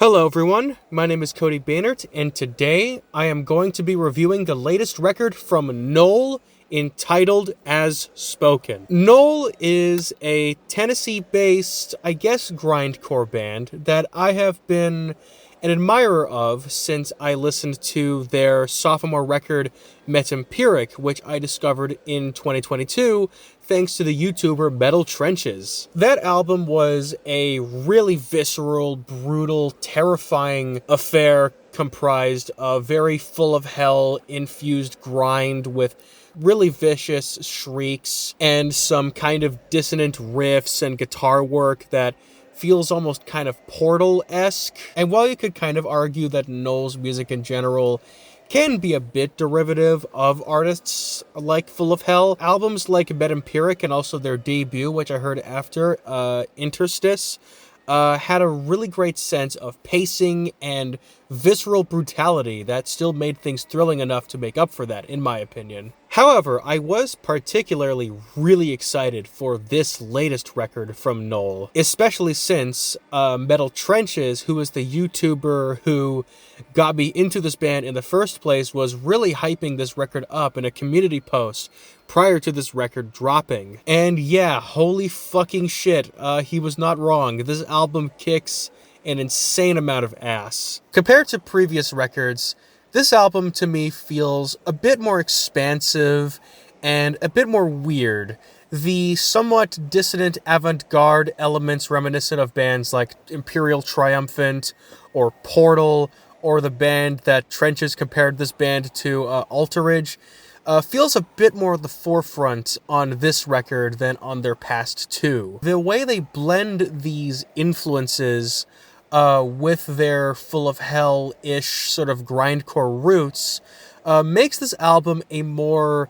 Hello everyone, my name is Cody Baynert, and today I am going to be reviewing the latest record from Knoll entitled As Spoken. Knoll is a Tennessee-based, I guess, grindcore band that I have been an admirer of since I listened to their sophomore record, Metempiric, which I discovered in 2022 thanks to the YouTuber Metal Trenches. That album was a really visceral, brutal, terrifying affair comprised of very full of hell infused grind with really vicious shrieks and some kind of dissonant riffs and guitar work that feels almost kind of Portal-esque. And while you could kind of argue that Knoll's music in general can be a bit derivative of artists like Full of Hell, albums like Metempiric and also their debut, which I heard after, Interstice, had a really great sense of pacing and visceral brutality that still made things thrilling enough to make up for that, in my opinion. However, I was particularly really excited for this latest record from Knoll, especially since Metal Trenches, who is the YouTuber who got me into this band in the first place, was really hyping this record up in a community post prior to this record dropping. And yeah, holy fucking shit, he was not wrong. This album kicks an insane amount of ass. Compared to previous records, this album to me feels a bit more expansive and a bit more weird. The somewhat dissonant avant-garde elements reminiscent of bands like Imperial Triumphant or Portal, or the band that Trenches compared this band to, Altarage, feels a bit more at the forefront on this record than on their past two. The way they blend these influences with their Full of Hell-ish sort of grindcore roots makes this album a more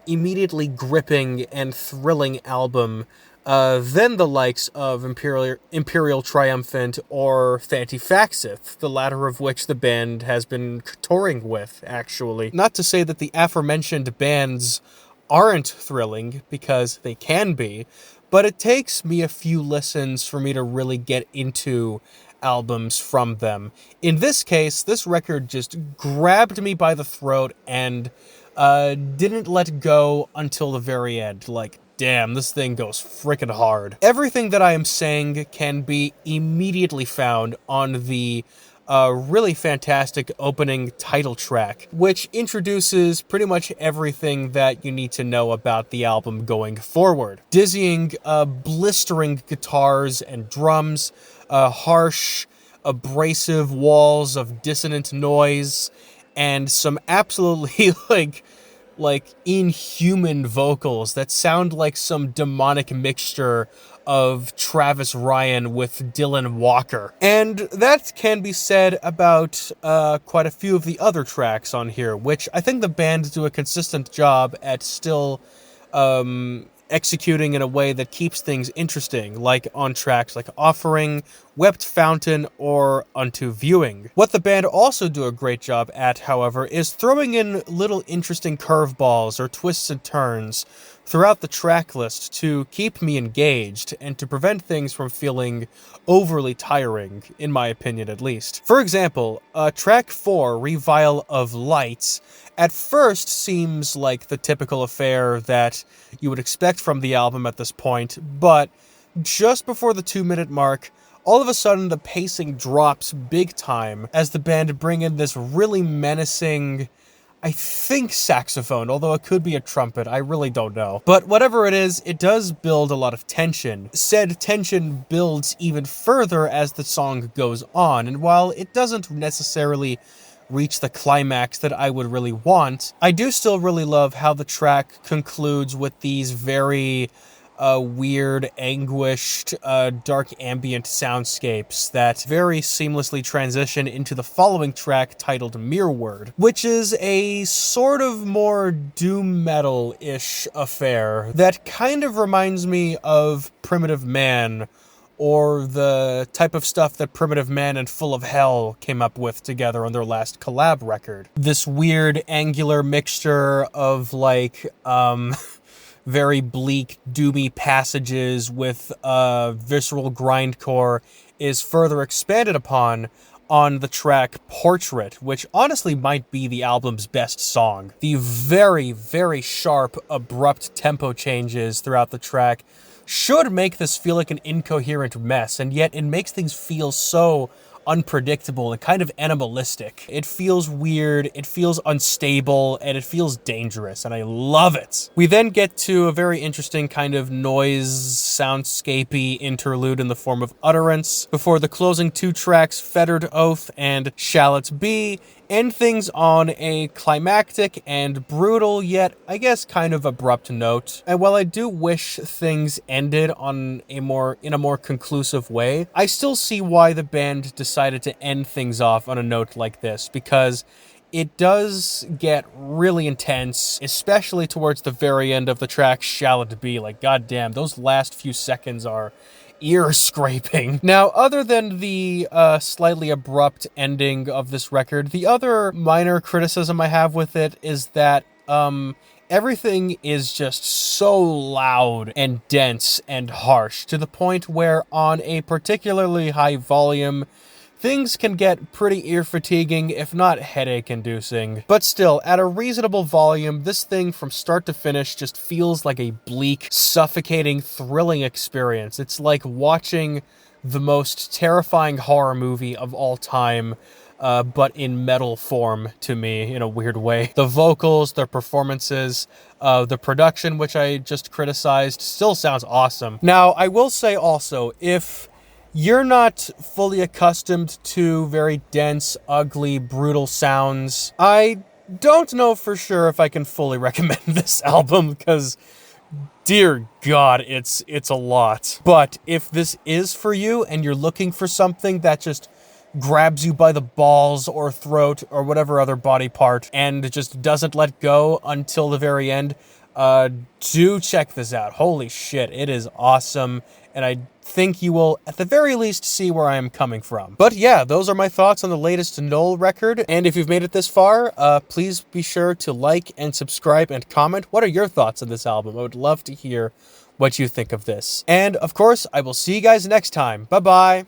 immediately gripping and thrilling album than the likes of Imperial Triumphant or Thantifaxath, the latter of which the band has been touring with, actually. Not to say that the aforementioned bands aren't thrilling, because they can be, but it takes me a few listens for me to really get into albums from them. In this case, this record just grabbed me by the throat and didn't let go until the very end. Like, damn, this thing goes frickin' hard. Everything that I am saying can be immediately found on the really fantastic opening title track, which introduces pretty much everything that you need to know about the album going forward. Dizzying, blistering guitars and drums, harsh, abrasive walls of dissonant noise, and some absolutely, like inhuman vocals that sound like some demonic mixture of Travis Ryan with Dylan Walker. And that can be said about quite a few of the other tracks on here, which I think the band do a consistent job at still executing in a way that keeps things interesting, like on tracks like Offering, Wept Fountain, or Unto Viewing. What the band also do a great job at, however, is throwing in little interesting curveballs or twists and turns throughout the track list to keep me engaged and to prevent things from feeling overly tiring, in my opinion at least. For example, track 4, Revile of Lights, at first seems like the typical affair that you would expect from the album at this point, but just before the 2-minute mark, all of a sudden the pacing drops big time as the band bring in this really menacing, I think, saxophone, although it could be a trumpet, I really don't know. But whatever it is, it does build a lot of tension. Said tension builds even further as the song goes on, and while it doesn't necessarily reach the climax that I would really want, I do still really love how the track concludes with these very weird, anguished, dark ambient soundscapes that very seamlessly transition into the following track titled Mirrorward, which is a sort of more doom metal-ish affair that kind of reminds me of Primitive Man, or the type of stuff that Primitive Man and Full of Hell came up with together on their last collab record. This weird angular mixture of, like, very bleak, doomy passages with visceral grindcore is further expanded upon on the track Portrait, which honestly might be the album's best song. The very, very sharp, abrupt tempo changes throughout the track should make this feel like an incoherent mess, and yet it makes things feel so unpredictable and kind of animalistic. It feels weird, it feels unstable, and it feels dangerous, and I love it. We then get to a very interesting kind of noise, soundscapey interlude in the form of Utterance, before the closing two tracks, Fettered Oath and Shall It Be, end things on a climactic and brutal, yet I guess kind of abrupt note. And while I do wish things ended in a more conclusive way, I still see why the band decided to end things off on a note like this, because it does get really intense, especially towards the very end of the track Shall It Be. Like, goddamn, those last few seconds are ear-scraping. Now, other than the slightly abrupt ending of this record, the other minor criticism I have with it is that everything is just so loud and dense and harsh, to the point where on a particularly high volume, things can get pretty ear-fatiguing, if not headache-inducing. But still, at a reasonable volume, this thing from start to finish just feels like a bleak, suffocating, thrilling experience. It's like watching the most terrifying horror movie of all time, but in metal form to me, in a weird way. The vocals, their performances, the production, which I just criticized, still sounds awesome. Now, I will say also, if you're not fully accustomed to very dense, ugly, brutal sounds, I don't know for sure if I can fully recommend this album, because dear God, it's a lot. But if this is for you and you're looking for something that just grabs you by the balls or throat or whatever other body part and just doesn't let go until the very end, do check this out. Holy shit, it is awesome, and I think you will, at the very least, see where I am coming from. But yeah, those are my thoughts on the latest Knoll record, and if you've made it this far, please be sure to like and subscribe and comment. What are your thoughts on this album? I would love to hear what you think of this. And, of course, I will see you guys next time. Bye-bye!